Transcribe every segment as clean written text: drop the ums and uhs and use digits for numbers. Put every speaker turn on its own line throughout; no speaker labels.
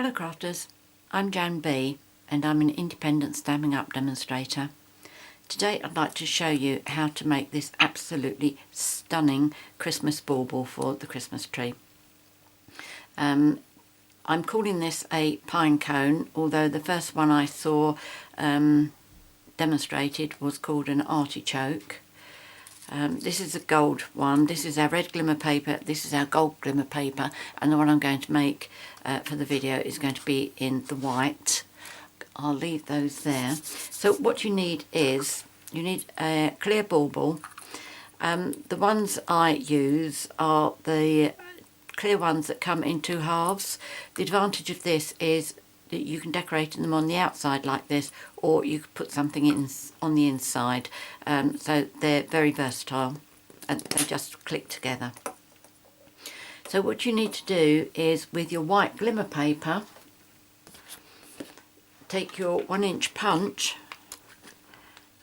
Hello crafters, I'm JanB and I'm an independent stamping up demonstrator. Today I'd like to show you how to make this absolutely stunning Christmas bauble for the Christmas tree. I'm calling this a pine cone, although the first one I saw demonstrated was called an artichoke. This is a gold one, this is our red glimmer paper, this is our gold glimmer paper, and the one I'm going to make for the video is going to be in the white. I'll leave those there. So what you need is, you need a clear bauble. The ones I use are the clear ones that come in two halves. The advantage of this is that you can decorate them on the outside like this, or you could put something in on the inside. So they're very versatile and they just click together. So what you need to do is, with your white glimmer paper, take your 1-inch punch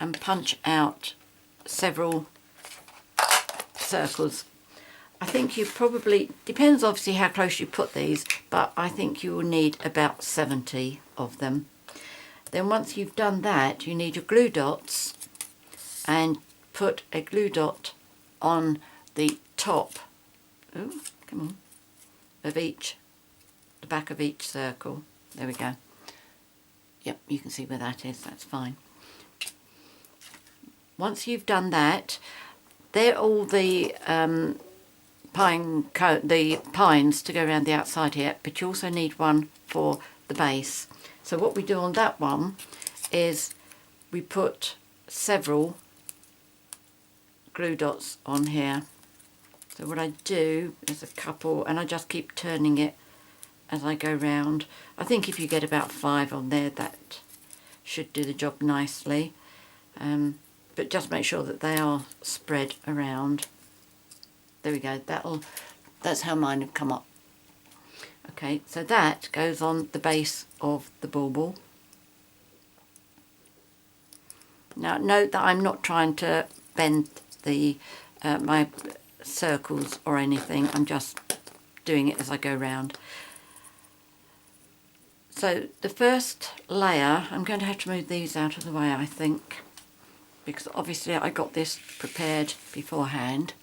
and punch out several circles. I think you probably, depends obviously how close you put these, but I think you will need about 70 of them. Then once you've done that, you need your glue dots, and put a glue dot on the top, oh, come on, of each, the back of each circle. There we go. Yep, you can see where that is, that's fine. Once you've done that, they're all the pines to go around the outside here, but you also need one for the base. So what we do on that one is we put several glue dots on here. So what I do is a couple, and I just keep turning it as I go round. I think if you get about 5 on there, that should do the job nicely. But just make sure that they are spread around. There we go, that's how mine have come up. Okay, so that goes on the base of the bauble. Now note that I'm not trying to bend the my circles or anything, I'm just doing it as I go round. So the first layer, I'm going to have to move these out of the way, I think, because obviously I got this prepared beforehand.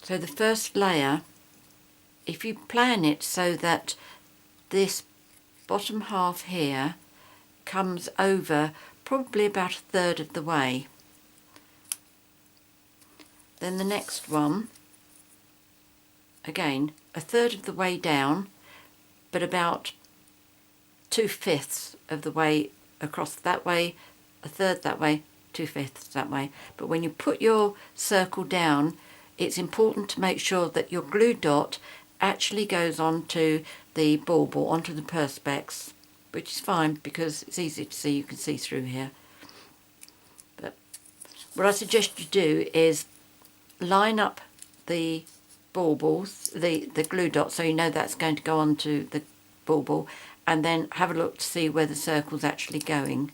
So the first layer, if you plan it so that this bottom half here comes over probably about 1/3 of the way, then the next one, again 1/3 of the way down, but about 2/5 of the way across that way, 1/3 that way, 2/5 that way. But when you put your circle down, it's important to make sure that your glue dot actually goes onto the bauble, onto the perspex, which is fine because it's easy to see, you can see through here. But what I suggest you do is line up the baubles, the glue dot, so you know that's going to go onto the bauble, and then have a look to see where the circle's actually going.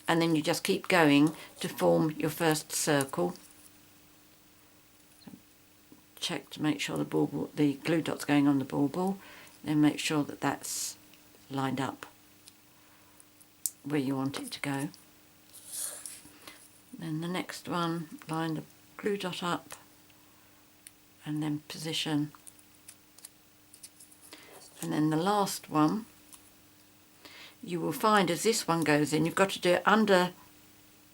And then you just keep going to form your first circle. Check to make sure the glue dot's going on the bauble, then make sure that that's lined up where you want it to go. Then the next one, line the glue dot up and then position. And then the last one, you will find as this one goes in, you've got to do it under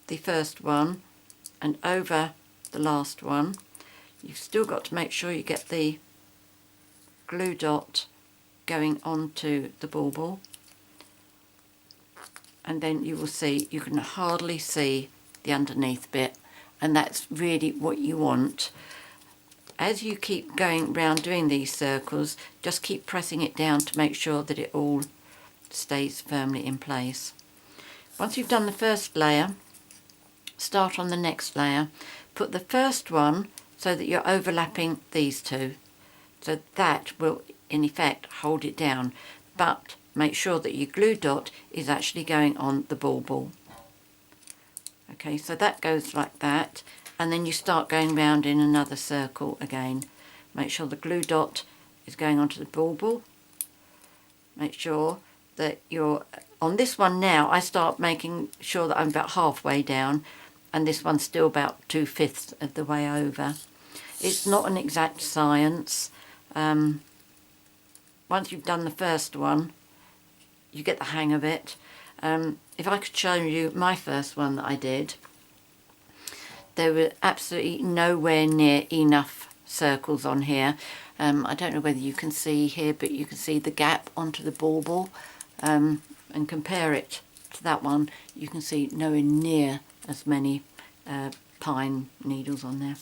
the first one and over the last one. You've still got to make sure you get the glue dot going onto the bauble, and then you will see, you can hardly see the underneath bit, and that's really what you want. As you keep going round doing these circles, just keep pressing it down to make sure that it all stays firmly in place. Once you've done the first layer, start on the next layer. Put the first one so that you're overlapping these two, so that will in effect hold it down, but make sure that your glue dot is actually going on the bauble. Okay, so that goes like that, and then you start going round in another circle again. Make sure the glue dot is going onto the bauble, make sure that you're on this one. Now I start making sure that I'm about halfway down, and this one's still about 2/5 of the way over. It's not an exact science. Once you've done the first one, you get the hang of it. If I could show you my first one that I did, there were absolutely nowhere near enough circles on here. I don't know whether you can see here, but you can see the gap onto the bauble, and compare it to that one. You can see nowhere near as many pine needles on there.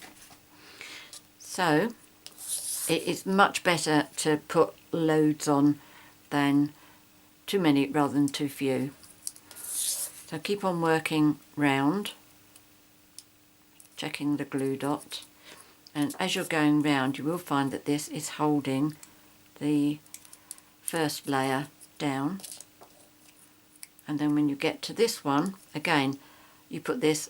So it is much better to put loads on than too many rather than too few. So keep on working round, checking the glue dot, and as you're going round you will find that this is holding the first layer down, and then when you get to this one again you put this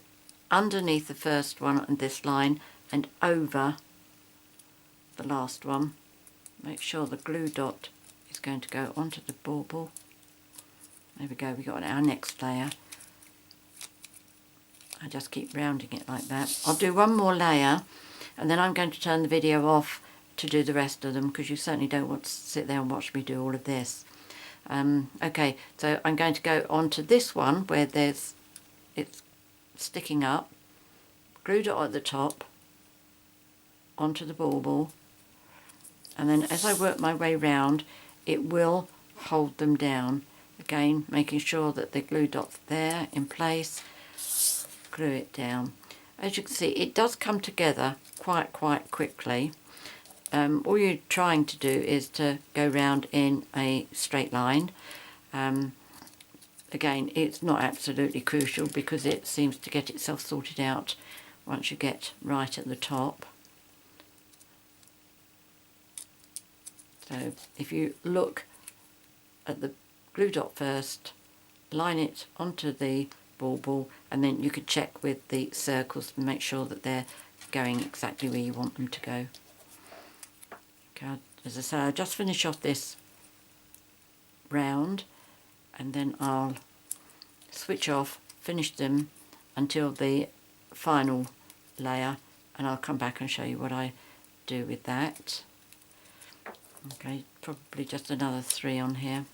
underneath the first one on this line and over the last one. Make sure the glue dot is going to go onto the bauble. There we go, we got our next layer. I just keep rounding it like that. I'll do one more layer and then I'm going to turn the video off to do the rest of them, because you certainly don't want to sit there and watch me do all of this. Okay, so I'm going to go on to this one where it's sticking up, glue dot at the top, onto the bauble, and then as I work my way round it will hold them down. Again, making sure that the glue dot's there in place, glue it down. As you can see, it does come together quite quickly. All you're trying to do is to go round in a straight line. Again, it's not absolutely crucial because it seems to get itself sorted out once you get right at the top. So if you look at the glue dot first, line it onto the bauble, and then you could check with the circles to make sure that they're going exactly where you want them to go. Okay, as I say, I'll just finish off this round and then I'll switch off, finish them until the final layer, and I'll come back and show you what I do with that. Okay, probably just another 3 on here.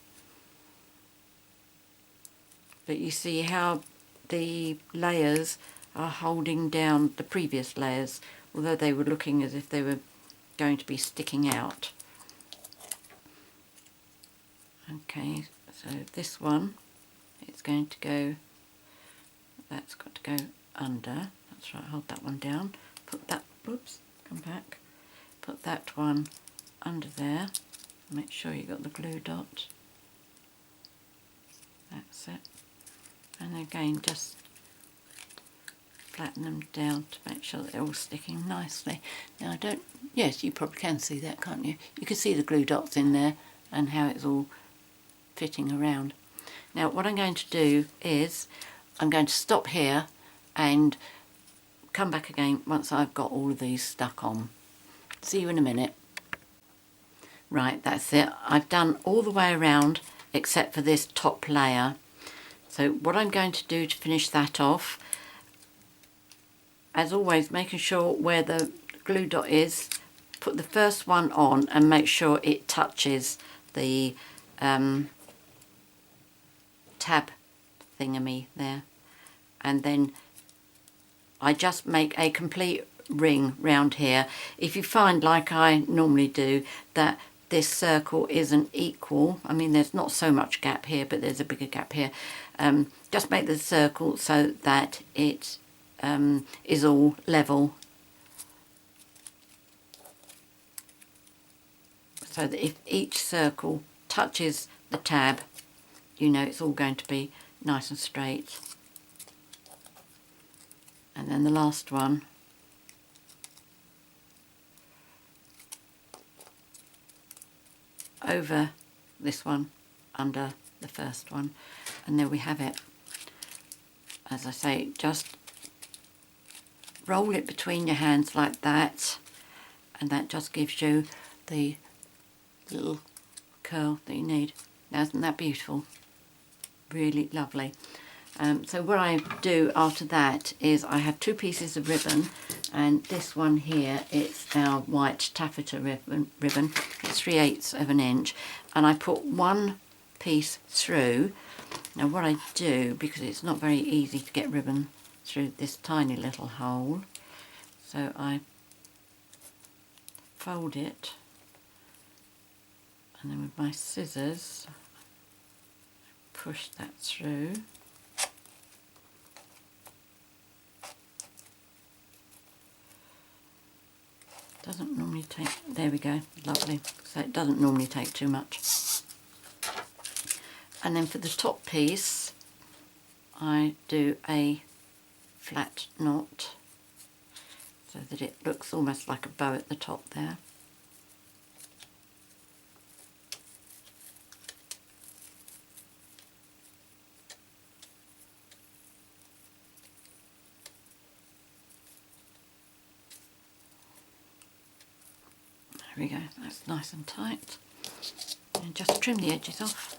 But you see how the layers are holding down the previous layers, although they were looking as if they were going to be sticking out. Okay, so this one, it's going to go, that's got to go under. That's right, hold that one down. Put that, oops, come back. Put that one under there. Make sure you got the glue dot. That's it. And again, just flatten them down to make sure that they're all sticking nicely. Now I don't, yes, you probably can see that, can't you? You can see the glue dots in there and how it's all fitting around. Now what I'm going to do is I'm going to stop here and come back again once I've got all of these stuck on. See you in a minute. Right, that's it. I've done all the way around except for this top layer. So what I'm going to do to finish that off, as always, making sure where the glue dot is, put the first one on and make sure it touches the tab thingamy there, and then I just make a complete ring round here. If you find, like I normally do, that this circle isn't equal, I mean there's not so much gap here but there's a bigger gap here, just make the circle so that it is all level, so that if each circle touches the tab, you know it's all going to be nice and straight. And then the last one, over this one, under the first one, and there we have it. As I say, just roll it between your hands like that, and that just gives you the little curl that you need. Now, isn't that beautiful? Really lovely. So what I do after that is I have 2 pieces of ribbon, and this one here, it's our white taffeta ribbon. It's 3/8 of an inch, and I put 1 piece through. Now what I do, because it's not very easy to get ribbon through this tiny little hole, so I fold it, and then with my scissors push that through. Doesn't normally take, there we go, lovely. So it doesn't normally take too much. And then for the top piece, I do a flat knot so that it looks almost like a bow at the top there. There we go, that's nice and tight. And just trim the edges off.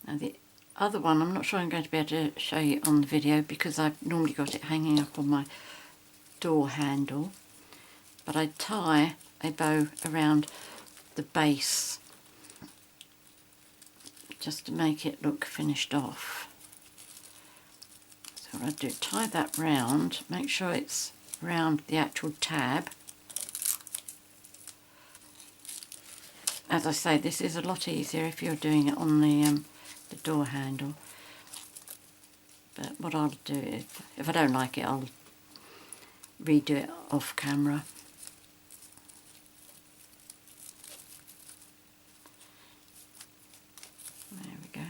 Now the other one, I'm not sure I'm going to be able to show you on the video because I've normally got it hanging up on my door handle. But I tie a bow around the base just to make it look finished off. So what I do, tie that round, make sure it's round the actual tab. As I say, this is a lot easier if you're doing it on the door handle. But what I'll do is, if I don't like it, I'll redo it off camera. There we go.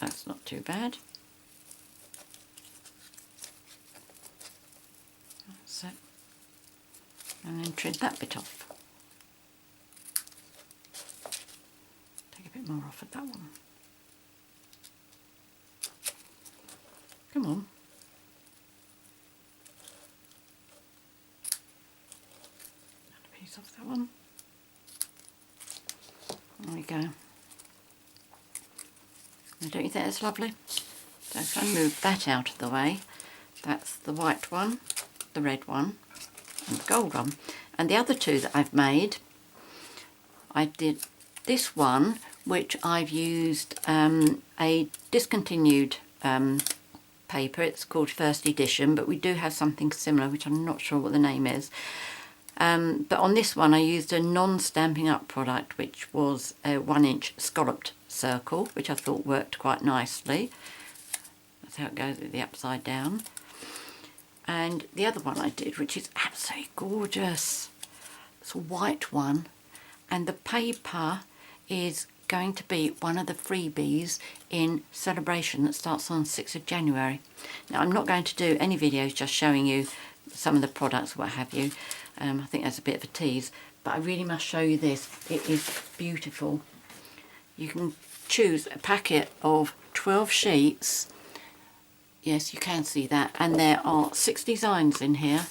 That's not too bad. That's it. And then trim that bit off. Take a bit more off at that one. Come on. A piece off that one. There we go. Now, don't you think that's lovely? So if I move that out of the way, that's the white one, the red one, and the gold one. And the other 2 that I've made, I did this one, which I've used a discontinued paper. It's called First Edition, but we do have something similar, which I'm not sure what the name is. But on this one I used a non-Stampin' Up product, which was a 1-inch scalloped circle, which I thought worked quite nicely. That's how it goes with the upside down. And the other one I did, which is absolutely gorgeous, it's a white one, and the paper is going to be one of the freebies in Celebration that starts on 6th of January. Now I'm not going to do any videos just showing you some of the products, what have you. I think that's a bit of a tease, but I really must show you this. It is beautiful. You can choose a packet of 12 sheets. Yes, you can see that, and there are 6 designs in here.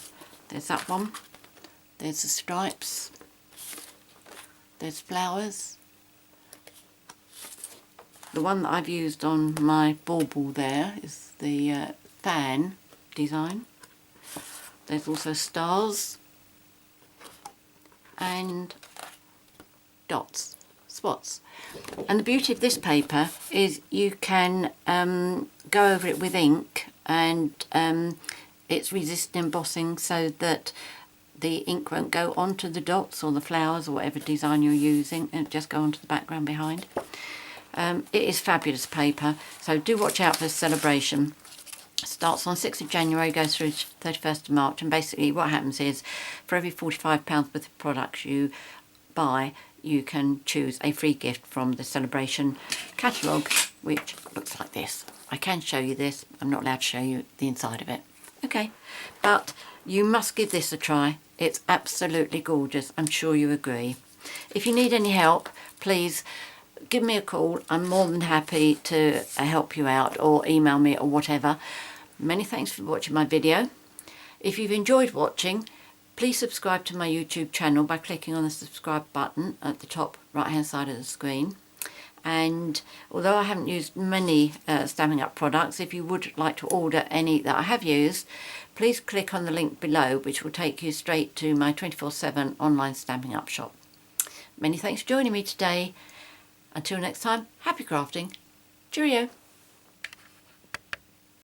There's that one, there's the stripes, there's flowers. The one that I've used on my bauble there is the fan design. There's also stars and dots, spots. And the beauty of this paper is you can go over it with ink, and it's resistant embossing so that the ink won't go onto the dots or the flowers or whatever design you're using, and just go onto the background behind. It is fabulous paper, so do watch out for Celebration. It starts on 6th of January, goes through 31st of March, and basically what happens is for every £45 worth of products you buy, you can choose a free gift from the Celebration catalogue, which looks like this. I can show you this, I'm not allowed to show you the inside of it. Okay, but you must give this a try. It's absolutely gorgeous, I'm sure you agree. If you need any help, please give me a call. I'm more than happy to help you out, or email me or whatever. Many thanks for watching my video. If you've enjoyed watching, Please subscribe to my YouTube channel by clicking on the subscribe button at the top right hand side of the screen. And although I haven't used many Stampin' Up products, if you would like to order any that I have used, please click on the link below, which will take you straight to my 24/7 online Stampin' Up shop. Many thanks for joining me today. Until next time, happy crafting. Cheerio.